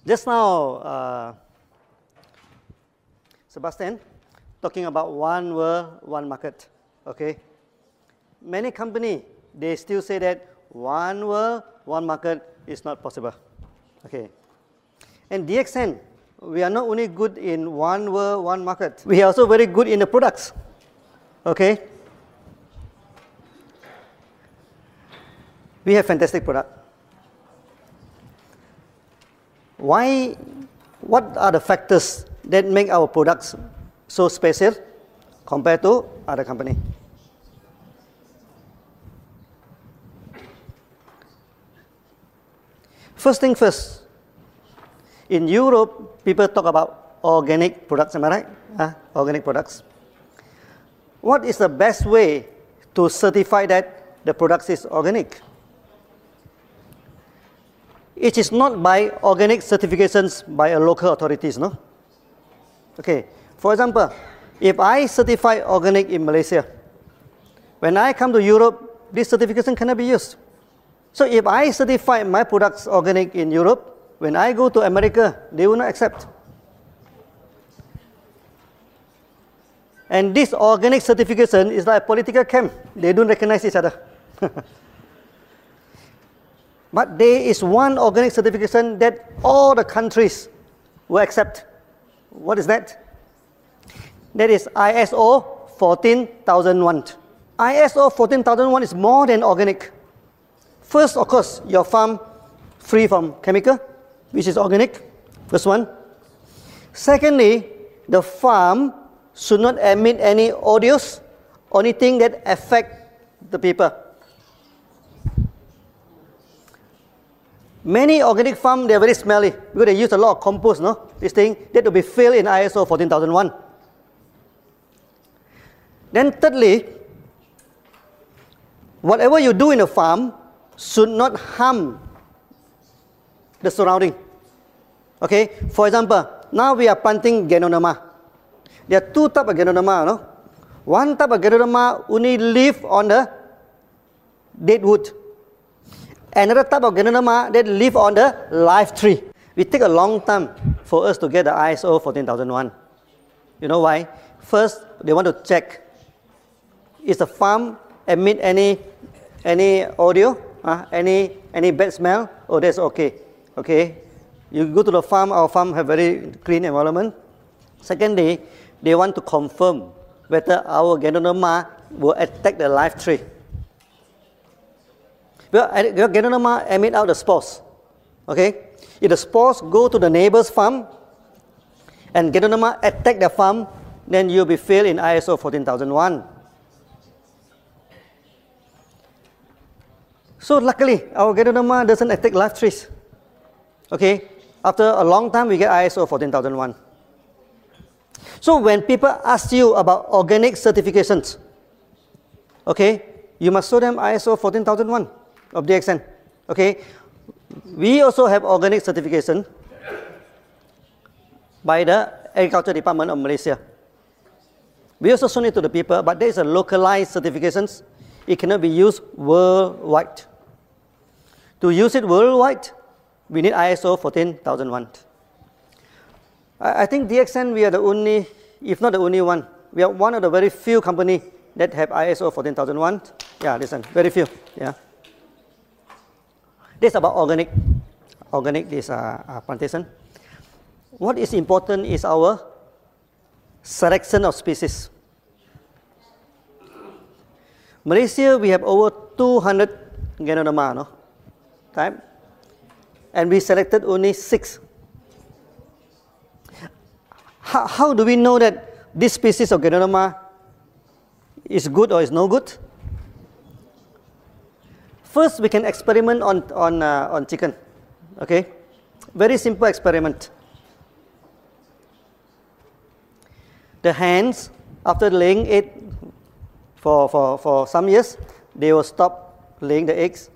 Just now, Sebastian, talking about one world, one market, okay? Many companies, they still say that one world, one market is not possible, okay? And DXN, we are not only good in one world, one market, we are also very good in the products, okay? We have fantastic product. Why? What are the factors that make our products so special compared to other company? First thing first, in Europe, people talk about organic products, am I right? Organic products. What is the best way to certify that the product is organic? It is not by organic certifications by a local authorities, no? Okay, for example, if I certify organic in Malaysia, when I come to Europe, this certification cannot be used. So if I certify my products organic in Europe, when I go to America, they will not accept. And this organic certification is like a political camp. They don't recognize each other. But there is one organic certification that all the countries will accept. What is that? That is ISO 14001. ISO 14001 is more than organic. First, of course, your farm free from chemical, which is organic. First one. Secondly, the farm should not emit any odors or anything that affect the people. Many organic farms, they are very smelly because they use a lot of compost, no? This thing, that will be filled in ISO 14001. Then thirdly, whatever you do in a farm should not harm the surrounding. Okay, for example, now we are planting Ganoderma. There are two types of Ganoderma, no? One type of Ganoderma only live on the dead wood. Another type of Ganoderma that live on the live tree. It takes a long time for us to get the ISO 14001. You know why? First, they want to check, is the farm emit any audio, any bad smell? Oh, that's okay. Okay, you go to the farm, our farm have very clean environment. Secondly, they want to confirm whether our Ganoderma will attack the live tree. Well, Ganoderma emit out the spores. Okay, if the spores go to the neighbor's farm and Ganoderma attack the farm, then you'll be failed in ISO 14001. So luckily, our Ganoderma doesn't attack live trees. Okay, after a long time, we get ISO 14001. So when people ask you about organic certifications, okay, you must show them ISO 14001 of DXN. Okay, we also have organic certification by the Agriculture Department of Malaysia. We also show it to the people, but there is a localized certifications. It cannot be used worldwide. To use it worldwide, we need ISO 14001. I think DXN, we are the only, if not the only one, we are one of the very few companies that have ISO 14001. Yeah, listen, very few. Yeah. This is about organic. Organic, this plantation. What is important is our selection of species. Malaysia, we have over 200 Ganoderma, no? Type. And we selected only 6. How do we know that this species of Ganoderma is good or is no good? First, we can experiment on chicken. Okay, very simple experiment. The hens, after laying egg for some years, they will stop laying the eggs.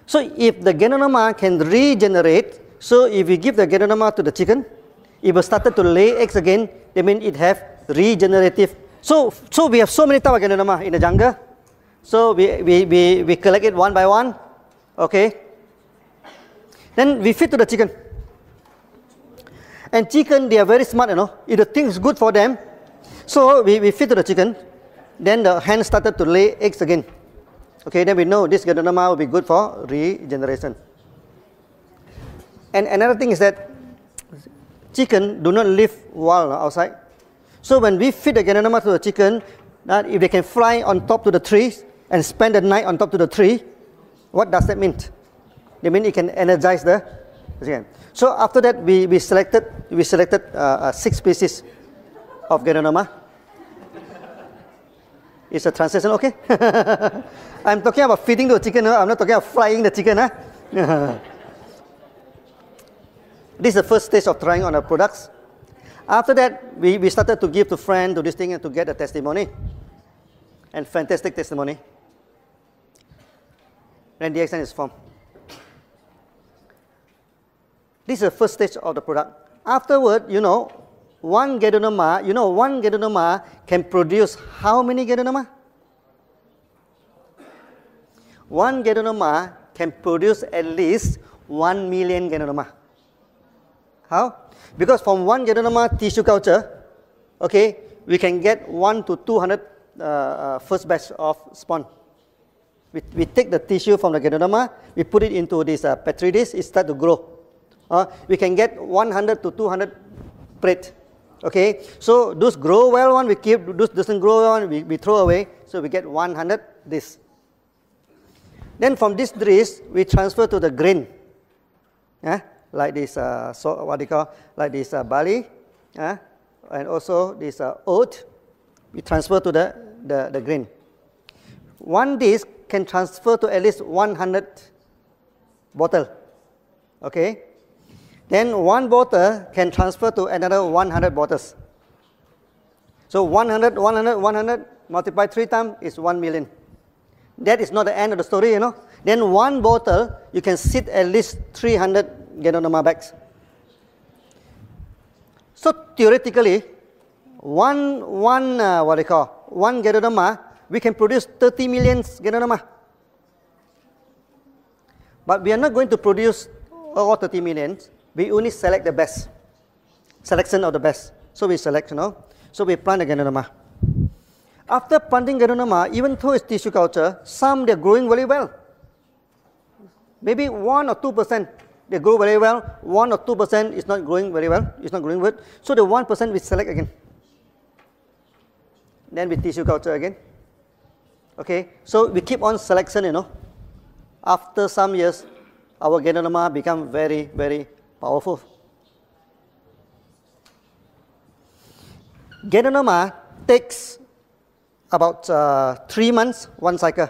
So if the Ganoderma can regenerate, so if we give the Ganoderma to the chicken, it will start to lay eggs again. That means it have regenerative. So we have so many types of Ganoderma in the jungle. So we collect it one by one. Okay. Then we feed to the chicken. And chicken, they are very smart, you know. If the thing is good for them, so we feed to the chicken. Then the hen started to lay eggs again. Okay, then we know this Ganoderma will be good for regeneration. And another thing is that chicken do not live wild outside. So when we feed the Ganoderma to the chicken, that if they can fly on top to the trees and spend the night on top to the tree, what does that mean? It means it can energize the chicken. So after that, we selected 6 species of Ganoderma. Is the translation okay? I'm talking about feeding the chicken. I'm not talking about frying the chicken. This is the first stage of trying on our products. After that, we started to give to friends to this thing and to get a testimony. And fantastic testimony. Then DXN is formed. This is the first stage of the product. Afterward, one Ganoderma can produce how many Ganoderma? One Ganoderma can produce at least 1 million Ganoderma. How? Because from one Ganoderma tissue culture, okay, we can get 1 to 200 first batch of spawn. We take the tissue from the Ganoderma, we put it into this petri dish, it starts to grow. We can get 100 to 200 plate. Okay, so those grow well one we keep, those doesn't grow well one we throw away, so we get 100 this. Then from this dish we transfer to the grain, like this like this barley, and also this oat. We transfer to the grain. One dish can transfer to at least 100 bottle. Okay. Then one bottle can transfer to another 100 bottles. So 100 multiplied 3 times is 1 million. That is not the end of the story, Then one bottle, you can sit at least 300 Ganoderma bags. So theoretically, one Ganoderma, we can produce 30 million Ganoderma. But we are not going to produce all 30 million. We only select the best. Selection of the best. So we select, So we plant the Ganoderma. After planting Ganoderma, even though it's tissue culture, some they're growing very well. Maybe 1 or 2% they grow very well. 1 or 2% is not growing very well. It's not growing good. So the 1% we select again. Then we tissue culture again. Okay. So we keep on selection, After some years, our Ganoderma become very, very powerful. Ganoderma takes about 3 months, one cycle.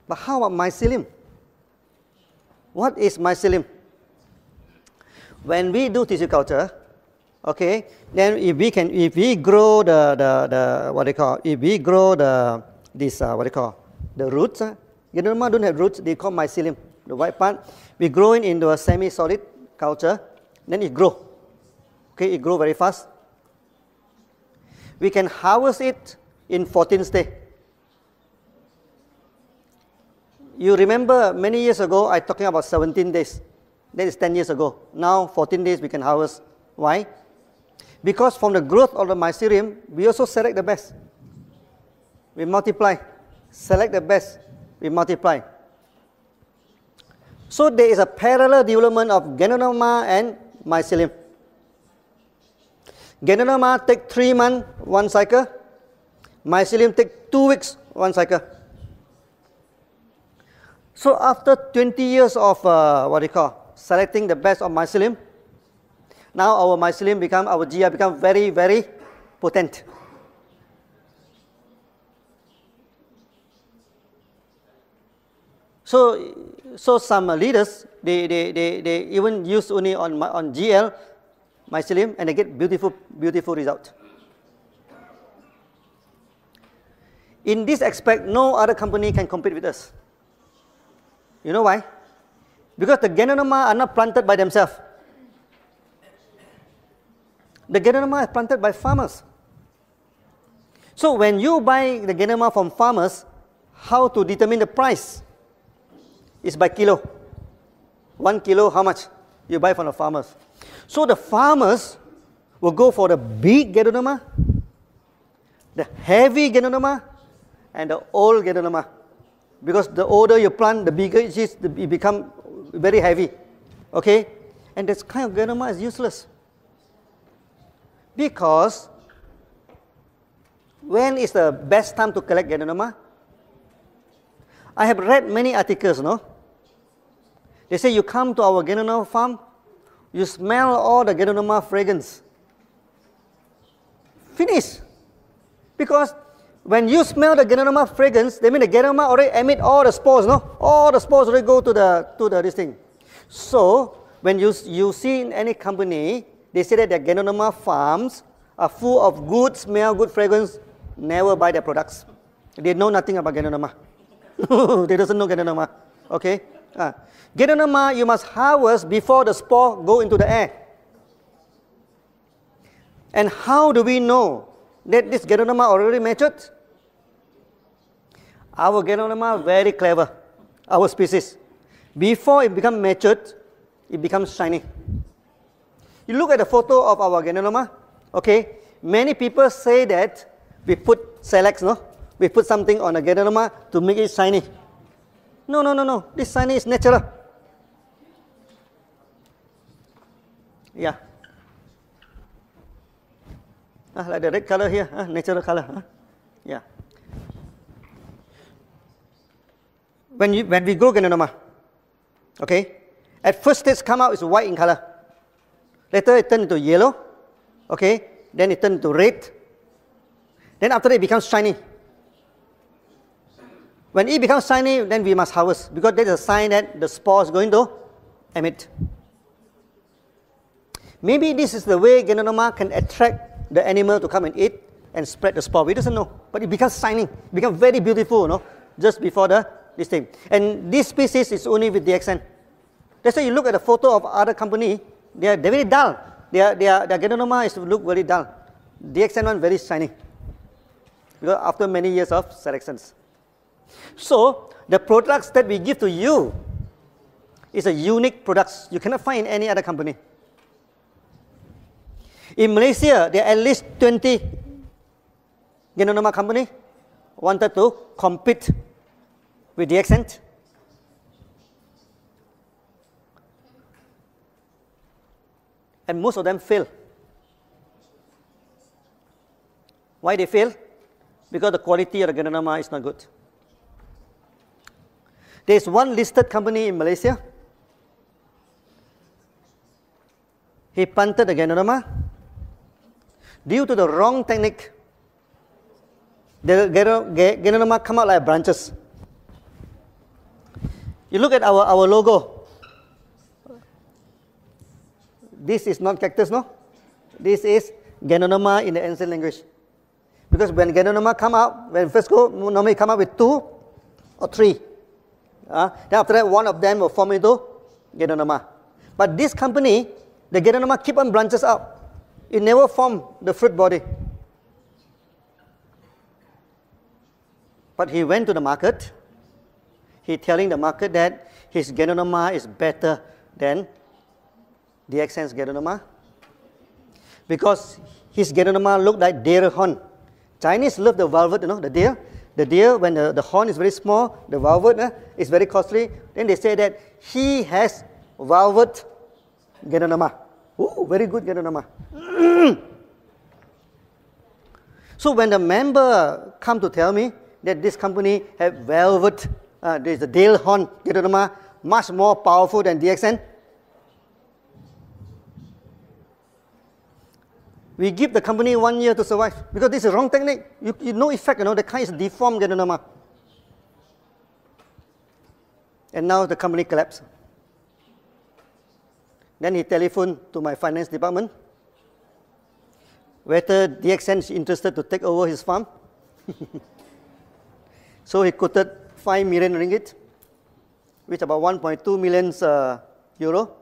But how about mycelium? What is mycelium? When we do tissue culture, okay, then if we grow the roots, Ganoderma don't have roots, they call mycelium, the white part. We grow it into a semi-solid culture, then it grow. Okay, it grow very fast. We can harvest it in 14 days. You remember many years ago, I talking about 17 days. That is 10 years ago. Now 14 days we can harvest. Why? Because from the growth of the mycelium, we also select the best. We multiply. Select the best. We multiply. So there is a parallel development of Ganoderma and mycelium. Ganoderma take 3 months, one cycle. Mycelium take 2 weeks, one cycle. So after 20 years of selecting the best of mycelium, now our mycelium our GI become very, very potent. So some leaders, they even use only on GL mycelium and they get beautiful result. In this aspect, no other company can compete with us. You know why? Because the Ganoderma are not planted by themselves. The Ganoderma is planted by farmers. So when you buy the Ganoderma from farmers, how to determine the price? It's by kilo. 1 kilo, how much? You buy from the farmers. So the farmers will go for the big Ganoderma, the heavy Ganoderma, and the old Ganoderma. Because the older you plant, the bigger it is, it becomes very heavy. Okay? And this kind of Ganoderma is useless. Because when is the best time to collect Ganoderma? I have read many articles, no? They say you come to our Ganoderma farm, you smell all the Ganoderma fragrance. Finish. Because when you smell the Ganoderma fragrance, that means the Ganoderma already emit all the spores, no? All the spores already go to the this thing. So when you see in any company, they say that their Ganoderma farms are full of good smell, good fragrance. Never buy their products. They know nothing about Ganoderma. They doesn't know Ganoderma. Okay? Ganoderma you must harvest before the spore go into the air. And how do we know that this Ganoderma already matured? Our Ganoderma very clever, our species. Before it becomes matured, it becomes shiny. You look at the photo of our Ganoderma, okay? Many people say that we put Selex, no? We put something on a Ganoderma to make it shiny. No, no, no, no. This shiny is natural. Yeah. Like the red color here, natural color. Yeah. When we grow Ganoderma, okay, at first stage come out is white in color. Later it turns into yellow, okay, then it turns into red. Then after that it becomes shiny. When it becomes shiny, then we must harvest because that is a sign that the spore is going to emit. Maybe this is the way Ganoderma can attract the animal to come and eat and spread the spore. We doesn't know, but it becomes shining, it becomes very beautiful, no? Just before this thing. And this species is only with DXN. That's why you look at the photo of other company, they're very dull. Their Ganoderma is to look very dull. DXN one very shiny. Because after many years of selections. So the products that we give to you is a unique products. You cannot find in any other company. In Malaysia, there are at least 20 Ganoderma company wanted to compete with DXN. And most of them fail. Why they fail? Because the quality of the Ganoderma is not good. There is one listed company in Malaysia. He planted the Ganoderma. Due to the wrong technique, the Ganoderma come out like branches. You look at our logo. This is not cactus, no? This is Ganoderma in the ancient language. Because when Ganoderma come out, when first go, normally come out with 2 or 3. Then after that, one of them will form into Ganoderma. But this company, the Ganoderma keep on branches out. It never formed the fruit body. But he went to the market. He telling the market that his Ganoderma is better than DXN's Ganoderma. Because his Ganoderma look like deer horn. Chinese love the velvet, you know, the deer. The deer, when the horn is very small, the velvet is very costly. Then they say that he has velvet Ganoderma. Ooh, very good Ganoderma. So when the member come to tell me that this company have velvet, there is a deer horn Ganoderma, much more powerful than DXN, we give the company 1 year to survive because this is wrong technique. You no effect, you know, the kind is deformed Ganoderma. And now the company collapsed. Then he telephoned to my finance department whether DXN is interested to take over his farm. So he quoted 5 million ringgit, which is about 1.2 million euro.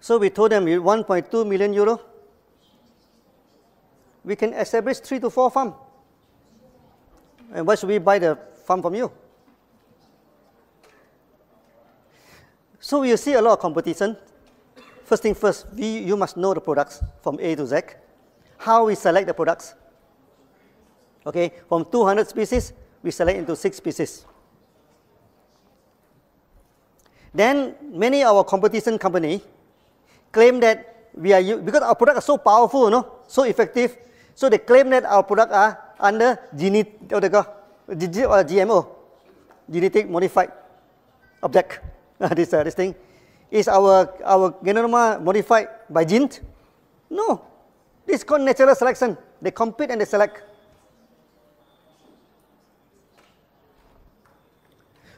So we told them, with 1.2 million euro, we can establish 3 to 4 farms. And why should we buy the farm from you? So you see a lot of competition. First thing first, you must know the products from A to Z. How we select the products. Okay, from 200 species, we select into 6 species. Then many of our competition company claim that we are, because our products are so powerful, you know, so effective, so they claim that our products are under GMO, genetic modified object. This thing. Is our Ganoderma modified by genes? No. This is called natural selection. They compete and they select.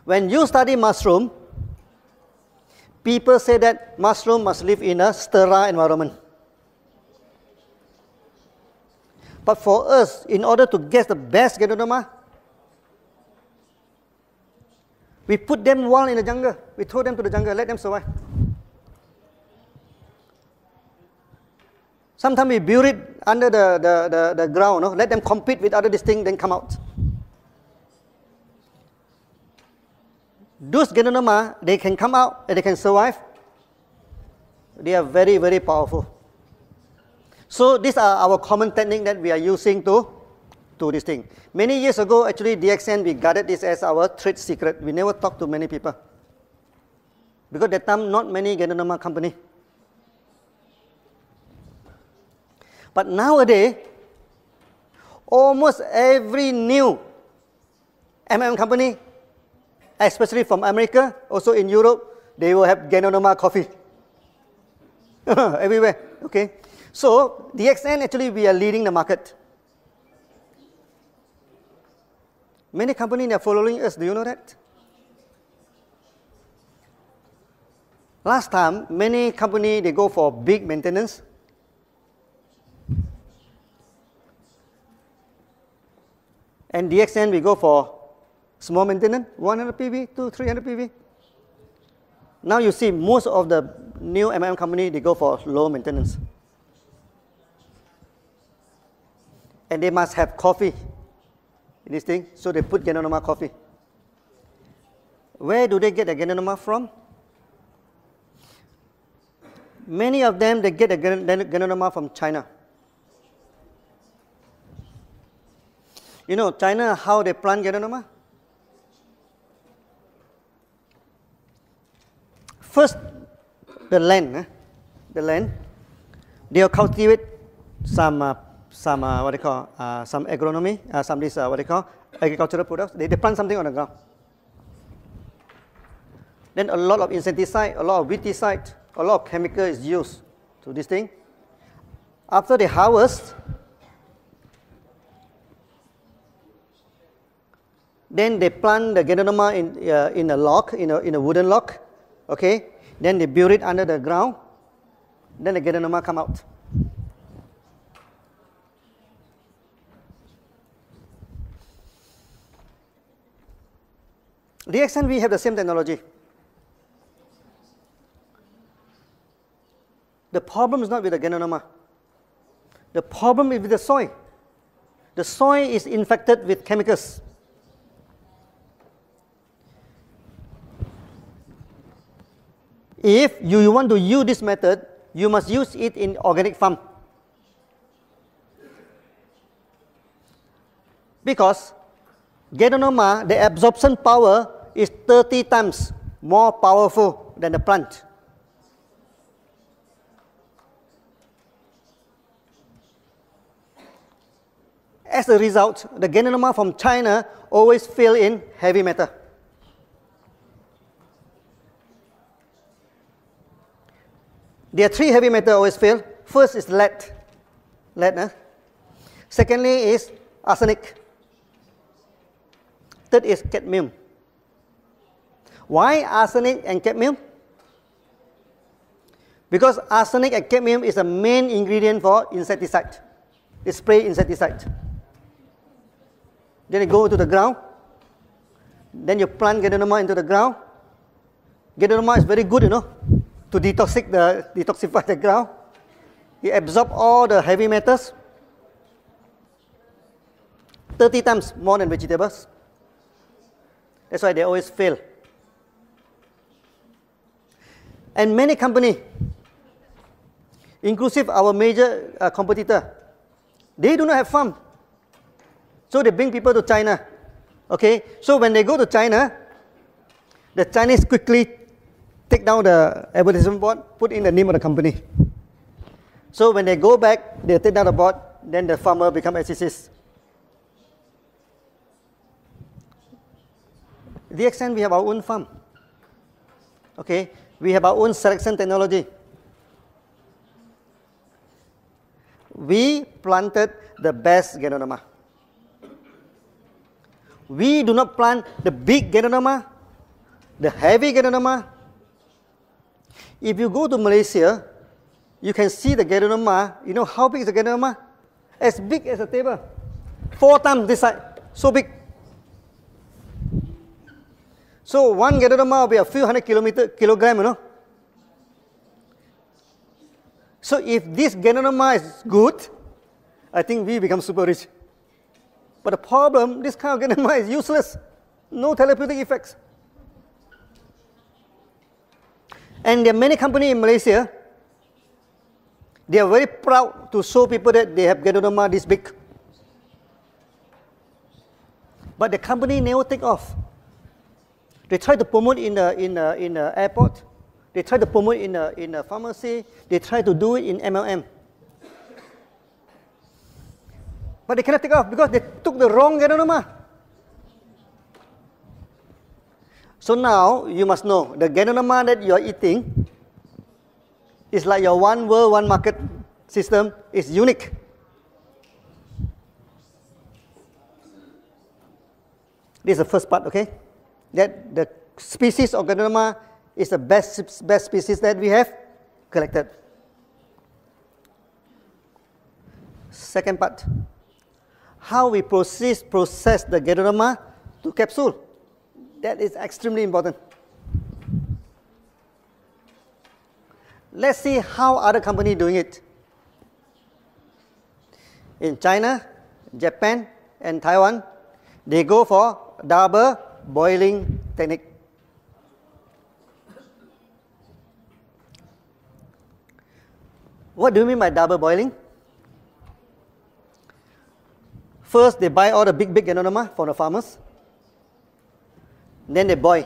When you study mushroom, people say that mushroom must live in a sterile environment. But for us, in order to get the best Ganoderma, we put them wild in the jungle. We throw them to the jungle, let them survive. Sometimes we bury it under the ground, no? Let them compete with other things, then come out. Those Ganoderma, they can come out and they can survive. They are very, very powerful. So these are our common technique that we are using to this thing. Many years ago, actually, DXN, we guarded this as our trade secret. We never talked to many people. Because at that time, not many Ganoderma company. But nowadays, almost every new company, especially from America, also in Europe, they will have Ganoderma coffee. Everywhere, okay? So, DXN, actually, we are leading the market. Many companies are following us, do you know that? Last time, many companies, they go for big maintenance. And DXN, we go for small maintenance, 100 PV to 300 PV. Now you see most of the new company, they go for low maintenance. And they must have coffee in this thing, so they put Ganoderma coffee. Where do they get the Ganoderma from? Many of them, they get the Ganoderma from China. You know, China, how they plant Ganoderma? First, the land, they'll cultivate some what they call, some agronomy, some this, what they call, agricultural products. They plant something on the ground. Then a lot of insecticide, a lot of weedicide, a lot of chemical is used to this thing. After they harvest, then they plant the Ganoderma in a log, in a wooden log, okay? Then they bury it under the ground. Then the Ganoderma come out. DXN, we have the same technology. The problem is not with the Ganoderma. The problem is with the soil. The soil is infected with chemicals. If you want to use this method, you must use it in organic farm. Because Ganoderma, the absorption power is 30 times more powerful than the plant. As a result, the Ganoderma from China always fail in heavy metal. There are 3 heavy metals always fail. First is lead. Secondly is arsenic. Third is cadmium. Why arsenic and cadmium? Because arsenic and cadmium is the main ingredient for insecticide. They spray insecticide. Then you go to the ground. Then you plant Ganoderma into the ground. Ganoderma is very good, you know, to detoxify the ground. It absorbs all the heavy metals. 30 times more than vegetables. That's why they always fail. And many companies, inclusive our major competitor, they do not have farm. So they bring people to China. Okay, so when they go to China, the Chinese quickly take down the advertisement board, put in the name of the company. So when they go back, they take down the board, then the farmer become SCCs. DXN, we have our own farm. Okay, we have our own selection technology. We planted the best Ganoderma. We do not plant the big Ganoderma, the heavy Ganoderma. If you go to Malaysia, you can see the Ganoderma. You know how big is the Ganoderma? As big as a table. 4 times this side. So big. So one Ganoderma will be a few hundred kilogram, you know. So if this Ganoderma is good, I think we become super rich. But the problem, this kind of Ganoderma is useless. No therapeutic effects. And there are many companies in Malaysia, they are very proud to show people that they have Ganoderma this big. But the company never take off. They try to promote in the airport. They try to promote in the pharmacy. They try to do it in MLM. But they cannot take off because they took the wrong Ganoderma. So now you must know the Ganoderma that you are eating is like your one world, one market system is unique. This is the first part, okay? That the species of Ganoderma is the best species that we have collected. Second part, how we process the Ganoderma to capsule. That is extremely important. Let's see how other companies doing it. In China, Japan, and Taiwan, they go for double boiling technique. What do you mean by double boiling? First, they buy all the big Ganoderma from the farmers. Then they boil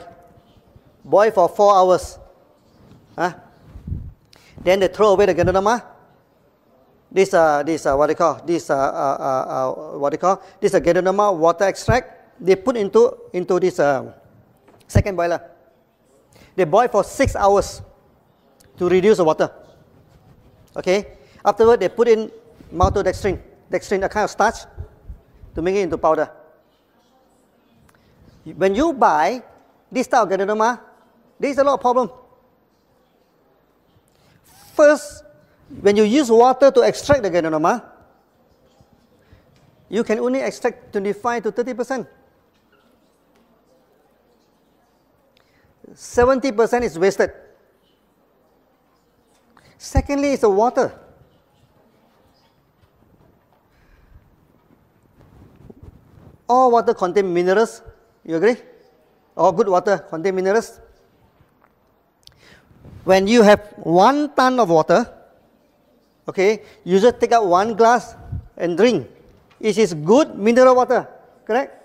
for 4 hours. Then they throw away the Ganoderma. This what they call this Ganoderma water extract. They put into this second boiler. They boil for 6 hours to reduce the water. Okay. Afterward, they put in maltodextrin, a kind of starch, to make it into powder. When you buy this type of Ganoderma, there is a lot of problem. First, when you use water to extract the Ganoderma, you can only extract 25 to 30%. 70% is wasted. Secondly, it's the water. All water contain minerals. You agree? All good water contain minerals. When you have 1 ton of water, okay, you just take out 1 glass and drink. It is good mineral water, correct?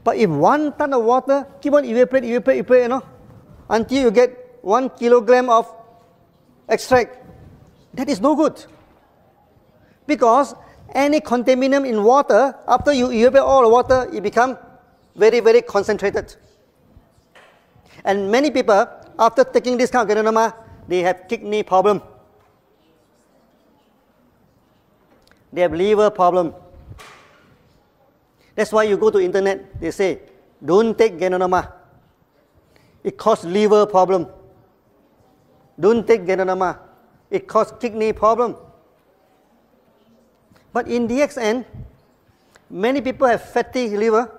But if 1 ton of water keep on evaporate, you know, until you get 1 kilogram of extract, that is no good. Because any contaminant in water, after you evaporate all the water, it becomes very, very concentrated. And many people, after taking this kind of Ganoderma, they have kidney problem. They have liver problem. That's why you go to internet, they say, don't take Ganoderma. It causes liver problem. Don't take Ganoderma. It causes kidney problem. But in DXN, many people have fatty liver.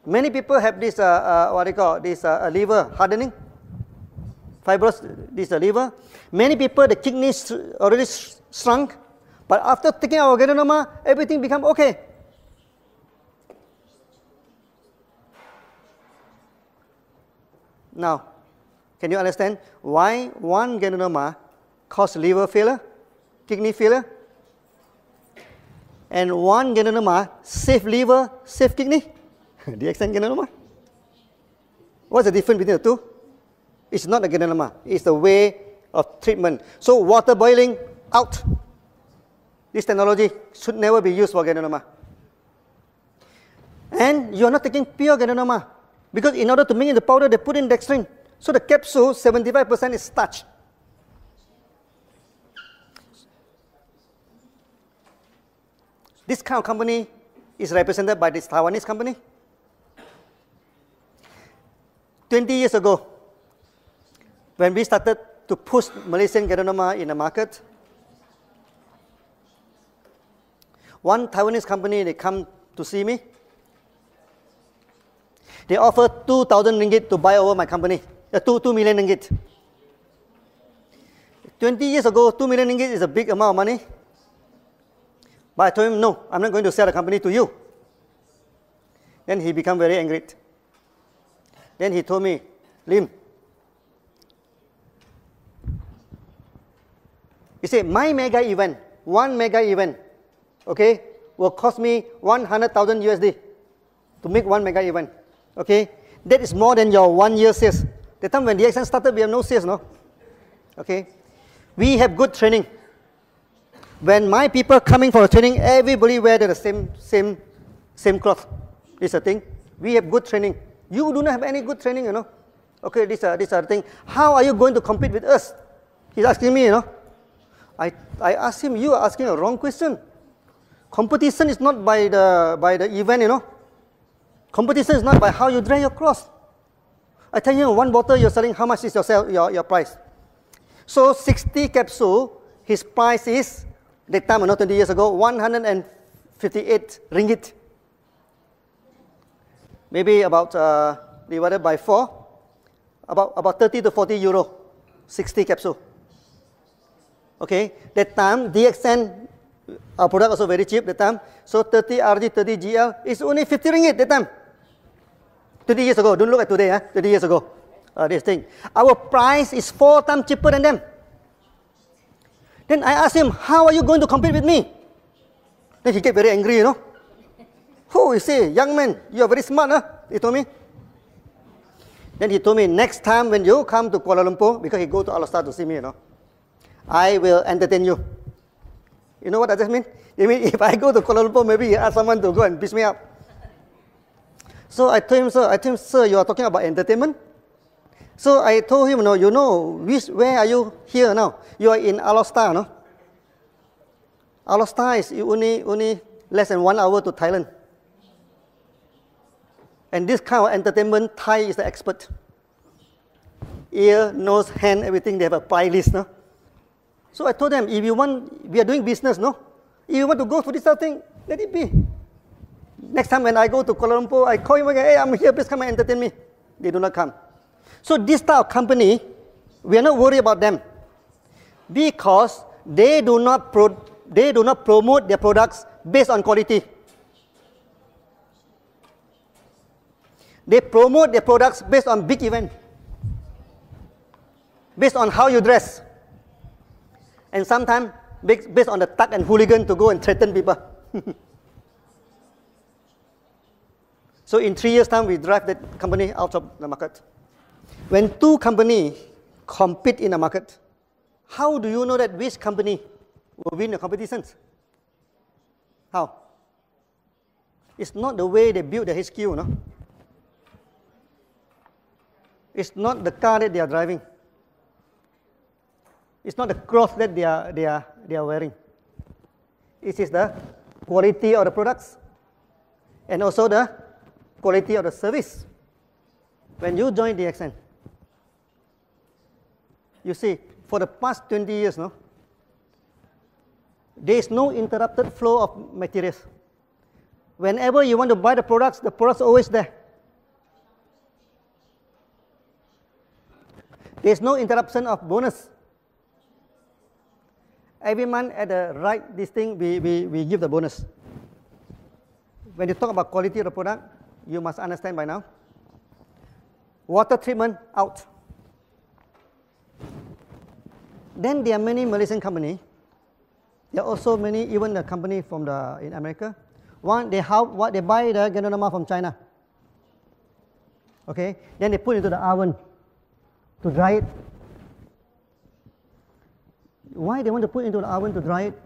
Many people have this, what they call, this liver hardening, fibrous, this liver. Many people, the kidneys already shrunk. But after taking our Ganoderma, everything become okay. Now, can you understand why one Ganoderma causes liver failure, kidney failure, and one Ganoderma save liver, save kidney? DXN Ganoderma. What's the difference between the two? It's not the Ganoderma, it's the way of treatment. So water boiling, out. This technology should never be used for Ganoderma. And you're not taking pure Ganoderma, because in order to make it the powder, they put in dextrin. So the capsule, 75% is starch. This kind of company is represented by this Taiwanese company. 20 years ago, when we started to push Malaysian Ganoderma in the market, one Taiwanese company, they come to see me. They offer 2,000 ringgit to buy over my company, 2 million ringgit. 20 years ago, 2 million ringgit is a big amount of money. But I told him, no, I'm not going to sell the company to you. Then he became very angry. Then he told me, Lim, he said, my mega event, one mega event, okay, will cost me 100,000 USD to make one mega event. Okay, that is more than your 1 year sales. The time when DXN started, we have no sales, no? Okay, we have good training. When my people coming for a training, everybody wear the same cloth. This is the thing. We have good training. You do not have any good training, you know. Okay, this are the thing. How are you going to compete with us? He's asking me, you know. I asked him, you are asking a wrong question. Competition is not by the event, you know. Competition is not by how you dry your cloth. I tell you, one bottle you're selling, how much is your price? So 60 capsule, his price is, that time, not 20 years ago, 158 ringgit. Maybe about, divided by 4, about 30 to 40 euro, 60 capsule. Okay, that time, DXN, our product also very cheap that time. So 30 RG, 30 GL is only 50 ringgit that time. 20 years ago, don't look at today, 20 years ago, this thing. Our price is 4 times cheaper than them. Then I asked him, how are you going to compete with me? Then he get very angry, you know. Oh, he say, young man, you are very smart, huh? He told me. Then he told me, next time when you come to Kuala Lumpur, because he go to Al-Star to see me, you know, I will entertain you. You know what does that mean? It means if I go to Kuala Lumpur, maybe he ask someone to go and piss me up. So I told him, sir, you are talking about entertainment? So I told him, no, you know, where are you here now? You are in Al-Star, no? Al-Star is only less than 1 hour to Thailand. And this kind of entertainment, Thai is the expert. Ear, nose, hand, everything, they have a price list, no? So I told them, if you want, we are doing business, no? If you want to go for this thing, let it be. Next time when I go to Kuala Lumpur, I call him again, hey, I'm here, please come and entertain me. They do not come. So this type of company, we are not worried about them, because they do not promote their products based on quality. They promote their products based on big event, based on how you dress, and sometimes based on the thug and hooligan to go and threaten people. So in 3 years' time, we drive that company out of the market. When two companies compete in the market, how do you know that which company will win the competitions? How? It's not the way they build the HQ, no? It's not the car that they are driving. It's not the clothes that they are wearing. It is the quality of the products and also the quality of the service. When you join DXN, you see, for the past 20 years, no, there is no interrupted flow of materials. Whenever you want to buy the products are always there. There is no interruption of bonus. Every month at the right this thing, we give the bonus. When you talk about quality of the product, you must understand by now. water treatment out. Then there are many Malaysian companies. There are also many, even the company from in America. One, they buy the Ganoderma from China. Okay, then they put it into the oven to dry it. Why they want to put it into the oven to dry it?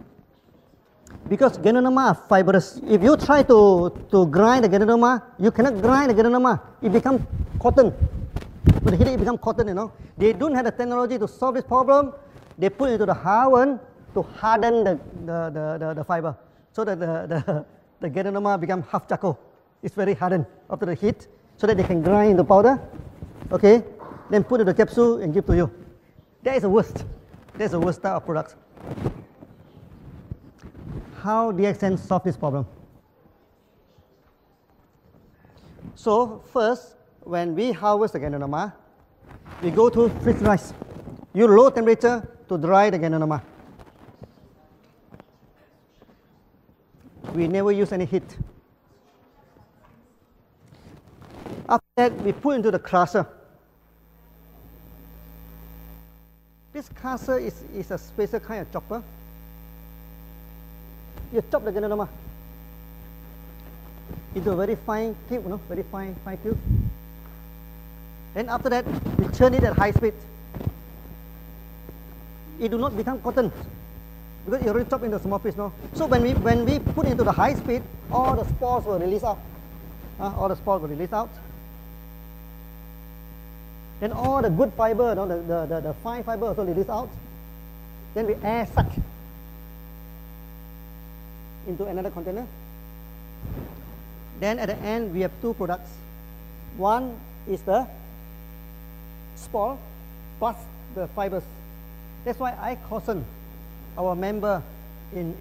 Because Ganoderma are fibrous. If you try to grind the Ganoderma, you cannot grind the Ganoderma. It becomes cotton. With the heat, it becomes cotton, you know. They don't have the technology to solve this problem. They put it into the oven to harden the fiber, so that the Ganoderma become half charcoal. It's very hardened after the heat, so that they can grind the powder. Okay, then put in the capsule and give to you. That is the worst. That's the worst type of product. How DXN solve this problem? So first, when we harvest the Ganoderma, we go to freeze-rise. Use low temperature to dry the Ganoderma. We never use any heat. After that, we put into the crusher. This crusher is a special kind of chopper. You chop the Ganoderma into a very fine cube, you know, very fine cube. Then after that, we churn it at high speed. It do not become cotton because it already chopped into small piece, no. So when we put into the high speed, all the spores will release out. All the spores will release out. Then all the good fiber, you know, the fine fiber also release out. Then we air suck into another container. Then at the end, we have two products. One is the spore plus the fibers. That's why I caution our member in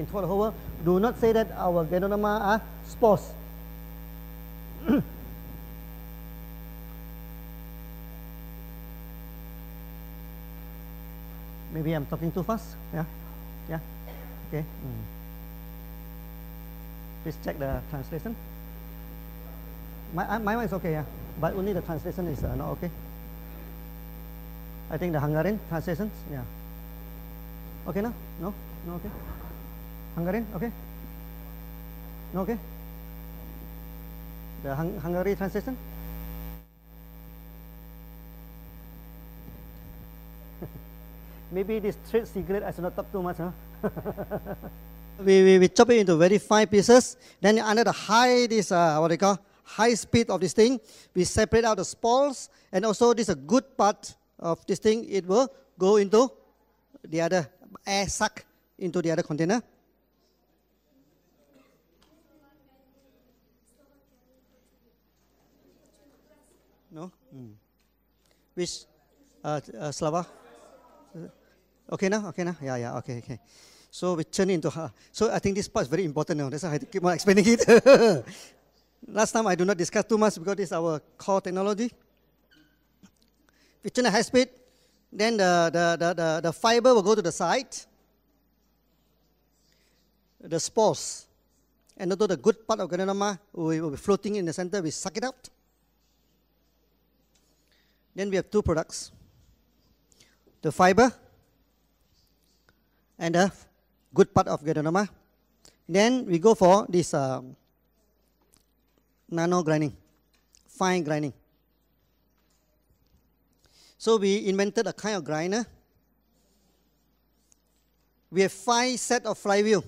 throughout the whole world, do not say that our Ganoderma are spores. Maybe I'm talking too fast. Yeah, yeah, okay. Please check the translation. My one is okay, yeah, but only the translation is not okay. I think the Hungarian translations, yeah. Okay, no? No? No, okay? Hungarian, okay? No, okay? The Hungary translation? Maybe this trade secret I should not talk too much, huh? we chop it into very fine pieces. Then under the high speed of this thing, we separate out the spores, and also this is a good part of this thing. It will go into the other air suck into the other container. No? Which Slava? Okay now? Okay now? Yeah, okay. So we turn into her. So I think this part is very important now. That's why I have to keep on explaining it. Last time I do not discuss too much because this is our core technology. We turn at high speed, then the fiber will go to the side. The spores and although the good part of Ganoderma will be floating in the center, we suck it out. Then we have two products, the fiber and the good part of Ganoderma. Then we go for this nano grinding, fine grinding. So we invented a kind of grinder. We have 5 sets of flywheel,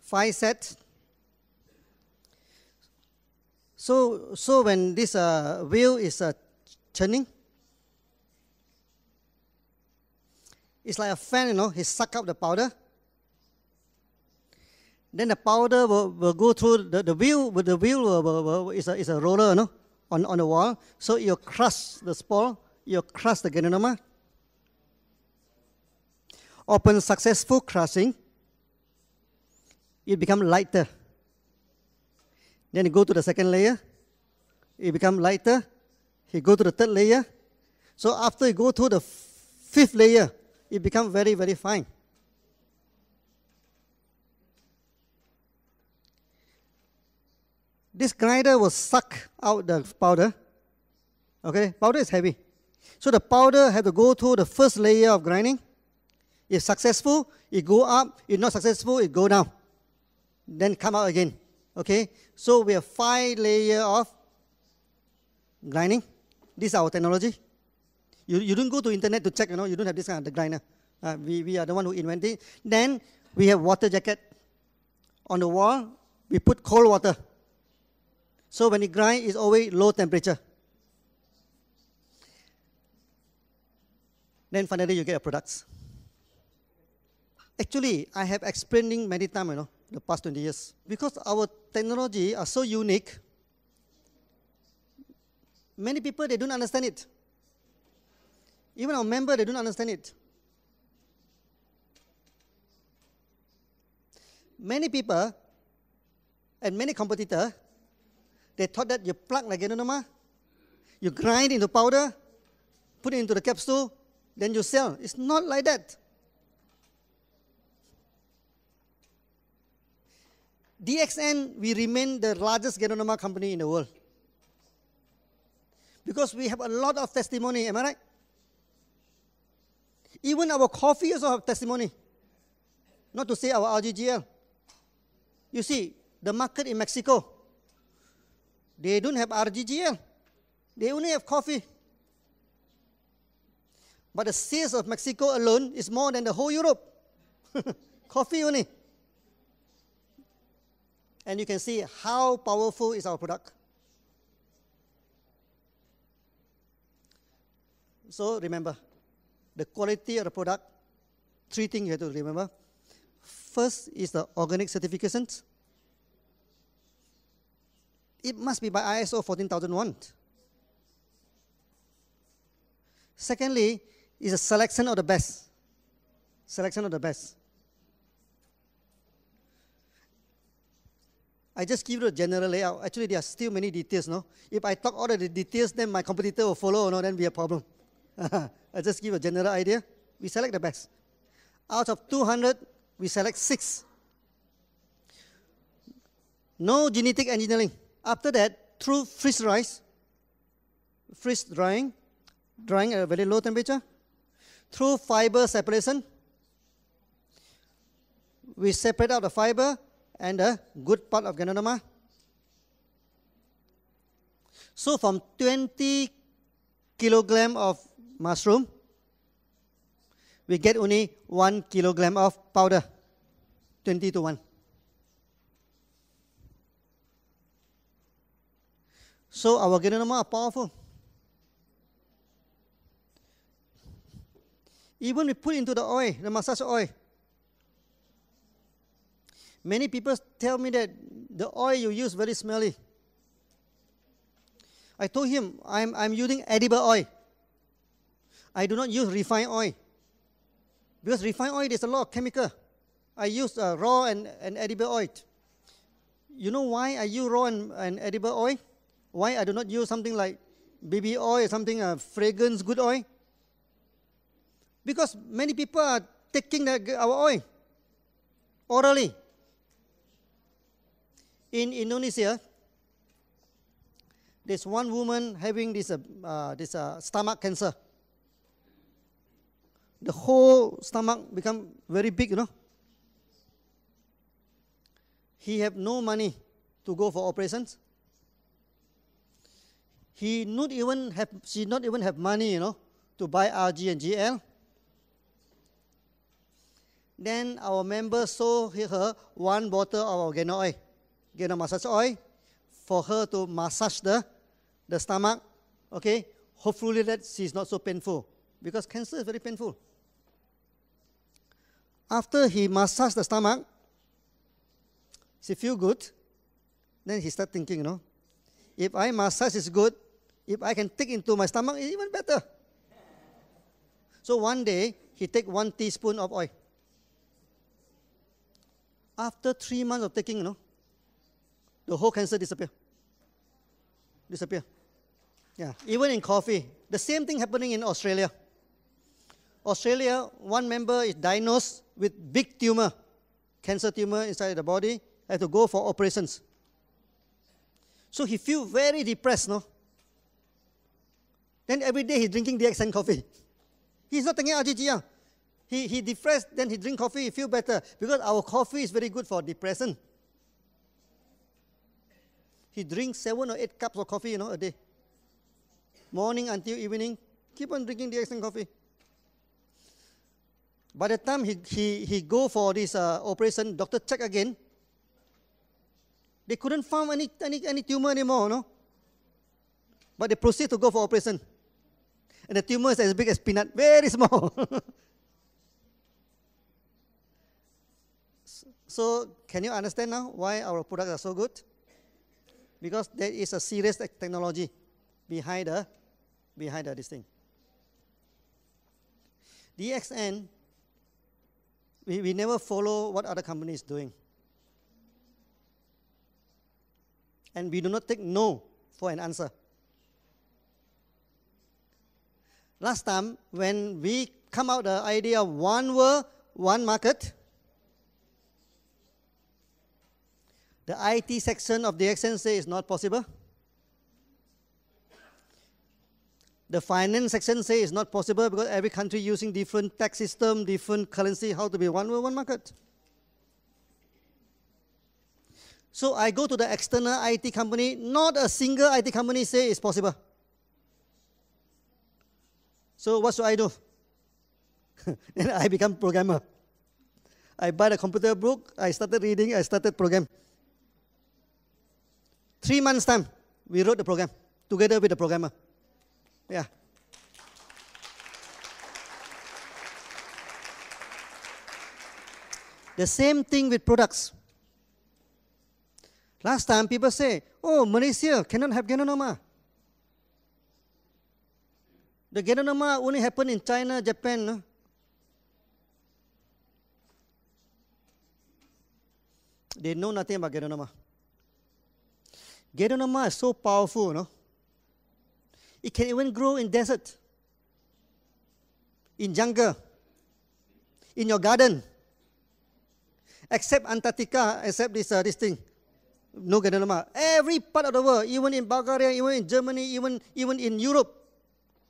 5 sets. So when this wheel is turning, it's like a fan, you know, it sucks up the powder. Then the powder will go through the wheel, but the wheel is a roller, you know, on the wall. So you'll crush the spore, you'll crush the Ganoderma. Upon successful crushing, it becomes lighter. Then you go to the second layer, it becomes lighter. You go to the third layer. So after you go to the 5th layer, it becomes very, very fine. This grinder will suck out the powder Okay, powder is heavy. So the powder had to go through the first layer of grinding. If successful, it go up. If not successful, it go down. Then come out again. Okay, so we have 5 layers of grinding. This is our technology. You don't go to internet to check, you don't have this kind of the grinder. We are the one who invented it. Then we have water jacket. On the wall, we put cold water. So when it grinds, it's always low temperature. Then finally, you get your products. Actually, I have explaining many times, the past 20 years. Because our technology are so unique, many people, they don't understand it. Even our members, they don't understand it. Many people and many competitors, they thought that you plug like Ganoderma, you grind into powder, put it into the capsule, then you sell. It's not like that. DXN, we remain the largest Ganoderma company in the world. Because we have a lot of testimony, am I right? Even our coffee also have testimony. Not to say our RGGL. You see, the market in Mexico, they don't have RGGL. They only have coffee. But the sales of Mexico alone is more than the whole Europe. Coffee only. And you can see how powerful is our product. So remember, the quality of the product, 3 things you have to remember. First is the organic certifications. It must be by ISO 14001. Secondly, is a selection of the best. Selection of the best. I just give you a general layout. Actually, there are still many details, no? If I talk all of the details, then my competitor will follow, no? Then we have a problem. I just give a general idea. We select the best. Out of 200, we select 6. No genetic engineering. After that, through freeze drying at a very low temperature, through fiber separation, we separate out the fiber and the good part of Ganoderma. So from 20 kilogram of mushroom, we get only 1 kilogram of powder, 20 to 1. So our Ganoderma are powerful. Even we put into the oil, the massage oil. Many people tell me that the oil you use very smelly. I told him I'm using edible oil. I do not use refined oil. Because refined oil, there's a lot of chemical. I use raw and edible oil. You know why I use raw and edible oil? Why I do not use something like baby oil or something, fragrance good oil? Because many people are taking our oil orally. In Indonesia, there's one woman having this stomach cancer. The whole stomach become very big, He have no money to go for operations. She not even have money, to buy RG and GL. Then our members sold her 1 bottle of our Gano oil, Gano massage oil, for her to massage the stomach. Okay, hopefully that she's not so painful, because cancer is very painful. After he massaged the stomach, she feel good. Then he start thinking, if I massage is good, if I can take into my stomach, it's even better. So one day, he take 1 teaspoon of oil. After 3 months of taking, the whole cancer disappear. Yeah, even in coffee. The same thing happening in Australia. Australia, one member is diagnosed with big tumor, cancer tumor inside the body, had to go for operations. So he feel very depressed, Then every day he's drinking DXN coffee. He's not taking RGG. He depressed, then he drink coffee, he feel better. Because our coffee is very good for depression. He drinks 7 or 8 cups of coffee, a day. Morning until evening, keep on drinking DXN coffee. By the time he go for this operation, doctor check again. They couldn't find any tumor anymore, no? But they proceed to go for operation. And the tumor is as big as peanut, very small. So, can you understand now why our products are so good? Because there is a serious technology behind this thing. DXN, we never follow what other companies doing. And we do not take no for an answer. Last time, when we come out the idea of one world, one market, the IT section of DXN say it's not possible. The finance section say it's not possible because every country using different tax system, different currency, how to be one world, one market. So I go to the external IT company, not a single IT company say it's possible. So what should I do? Then I become programmer. I buy the computer book, I started reading, I started program. 3 months time, we wrote the program together with the programmer. Yeah. The same thing with products. Last time people say, oh, Malaysia cannot have Ganoderma. The Ganoderma only happen in China, Japan. No? They know nothing about Ganoderma. Ganoderma is so powerful, no? It can even grow in desert, in jungle, in your garden, except Antarctica, except this thing. No Ganoderma. Every part of the world, even in Bulgaria, even in Germany, even in Europe,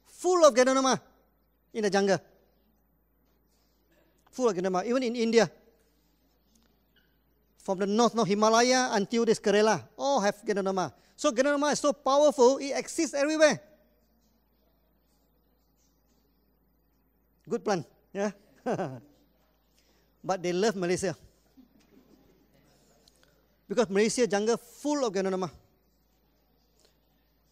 full of Ganoderma in the jungle. Full of Ganoderma. Even in India, from the north, Himalaya until this Kerala, all have Ganoderma. So Ganoderma is so powerful, it exists everywhere. Good plant, yeah? But they love Malaysia. Because Malaysia jungle full of Ganoderma.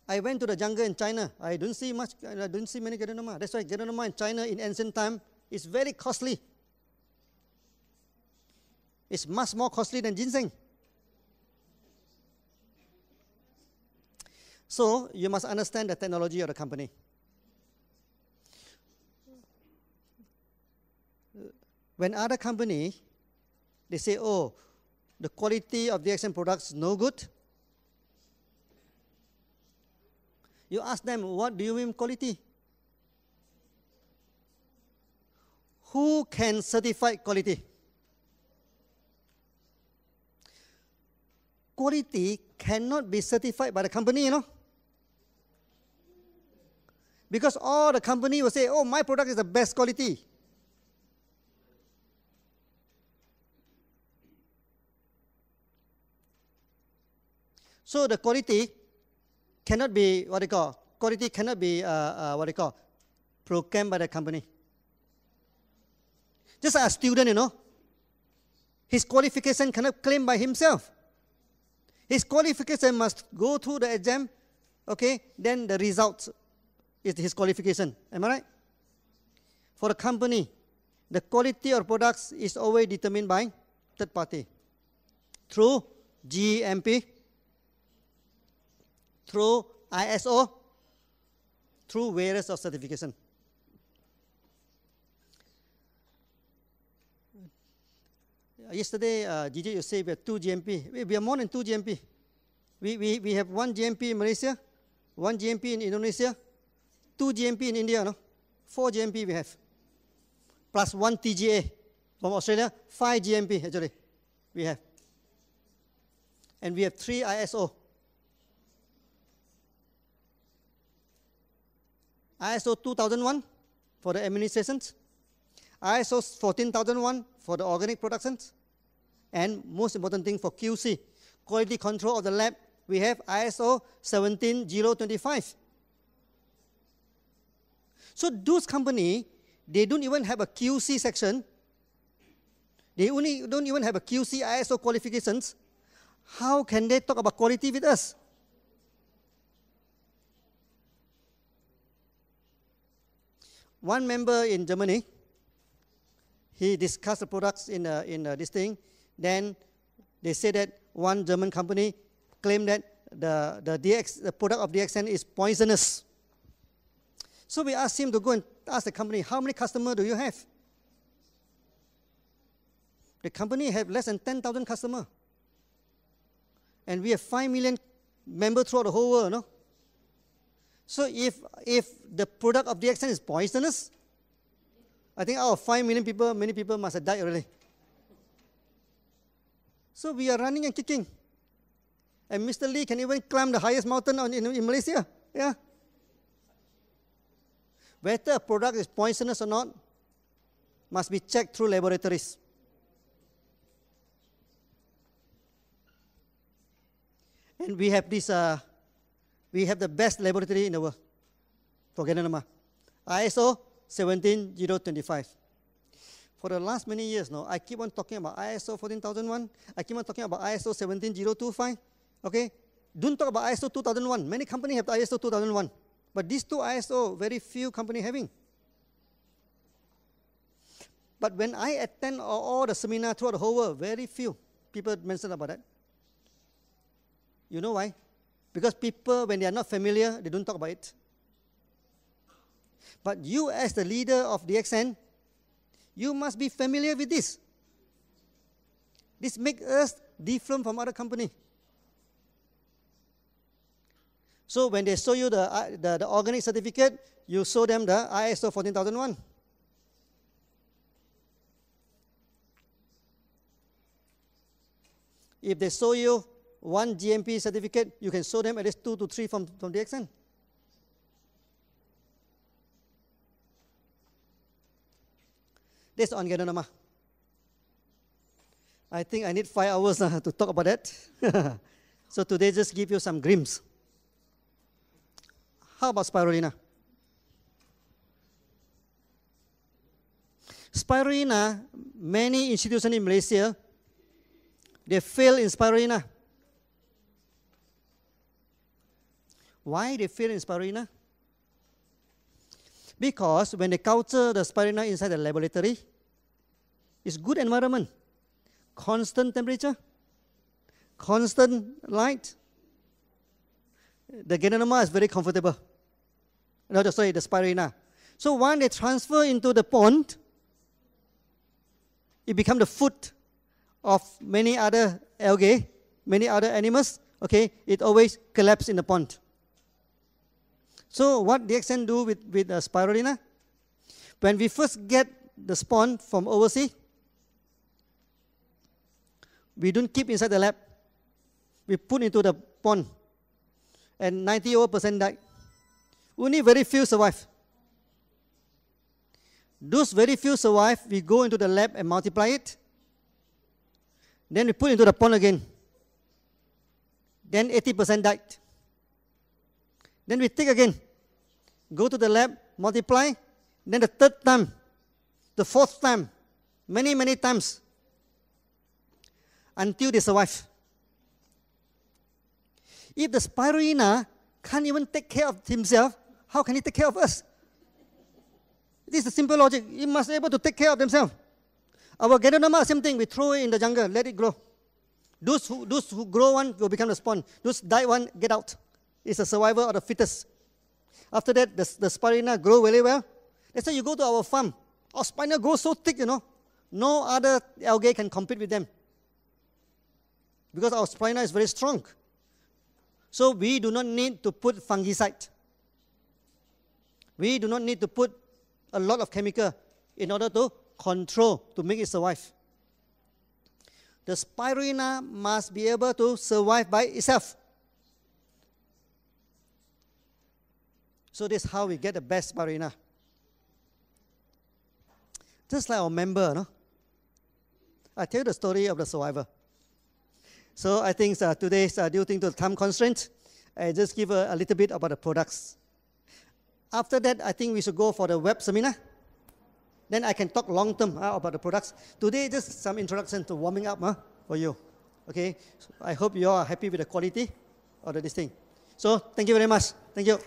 I went to the jungle in China. I don't see many Ganoderma. That's why Ganoderma in China in ancient time is very costly. It's much more costly than ginseng. So you must understand the technology of the company. When other company, they say, oh, the quality of DXN products is no good. You ask them, what do you mean quality? Who can certify quality? Quality cannot be certified by the company, Because all the company will say, oh, my product is the best quality. So the quality cannot be quality cannot be programmed by the company. Just like a student, his qualification cannot claim by himself. His qualification must go through the exam, okay? Then the result is his qualification. Am I right? For a company, the quality of products is always determined by third party through GMP, through ISO, through various of certification. Yesterday, DJ, you say we have 2 GMP. We are more than 2 GMP. We have 1 GMP in Malaysia, 1 GMP in Indonesia, 2 GMP in India, 4 GMP we have. Plus 1 TGA from Australia, 5 GMP actually we have. And we have 3 ISO. ISO 2001 for the administrations, ISO 14001 for the organic productions, and most important thing for QC, quality control of the lab, we have ISO 17025. So those companies, they don't even have a QC section. They don't even have a QC ISO qualifications. How can they talk about quality with us? One member in Germany, he discussed the products in this thing. Then they said that one German company claimed that the product of DXN is poisonous. So we asked him to go and ask the company, how many customers do you have? The company have less than 10,000 customers. And we have 5 million members throughout the whole world, no? So if the product of DXN is poisonous, I think out of 5 million people, many people must have died already. So we are running and kicking. And Mr. Lee can even climb the highest mountain in Malaysia. Yeah. Whether a product is poisonous or not must be checked through laboratories. And we have this, we have the best laboratory in the world for Ganoderma, ISO 17025. For the last many years now, I keep on talking about ISO 14001. I keep on talking about ISO 17025. Okay, don't talk about ISO 2001. Many companies have the ISO 2001, but these two ISO, very few companies having. But when I attend all the seminars throughout the whole world, very few people mention about that. You know why? Because people, when they are not familiar, they don't talk about it. But you, as the leader of DXN, you must be familiar with this. This makes us different from other companies. So when they show you the organic certificate, you show them the ISO 14001. If they show you one GMP certificate, you can show them at least 2 to 3 from DXN. That's on Ganoderma. I think I need 5 hours to talk about that. So today just give you some glimpse. How about spirulina? Spirulina, many institutions in Malaysia, they fail in spirulina. Why they fail in spirulina? Because when they culture the spirulina inside the laboratory, it's good environment, constant temperature, constant light. The Ganoderma is very comfortable. No, sorry, the spirulina. So when they transfer into the pond, it becomes the food of many other algae, many other animals. Okay, it always collapses in the pond. So what DXN do with spirulina? When we first get the spawn from overseas, we don't keep inside the lab. We put into the pond, and 90% died. Only very few survive. Those very few survive, we go into the lab and multiply it. Then we put into the pond again. Then 80% died. Then we take again, go to the lab, multiply, then the third time, the fourth time, many times, until they survive. If the spirulina can't even take care of himself, how can he take care of us? This is the simple logic. He must be able to take care of themselves. Our Ganoderma, same thing. We throw it in the jungle, let it grow. Those who grow one will become the spawn. Those die one, get out. It's a survivor of the fittest. After that, the spirulina grow very well. That's why you go to our farm. Our spirulina grows so thick, you know. No other algae can compete with them. Because our spirulina is very strong. So we do not need to put fungicide. We do not need to put a lot of chemical in order to control, to make it survive. The spirulina must be able to survive by itself. So this is how we get the best spirulina. Just like our member, no? I tell you the story of the survivor. So I think today's due to the time constraint, I just give a little bit about the products. After that, I think we should go for the web seminar. Then I can talk long term about the products. Today, just some introduction to warming up for you. Okay, so I hope you are happy with the quality of this thing. So thank you very much. Thank you.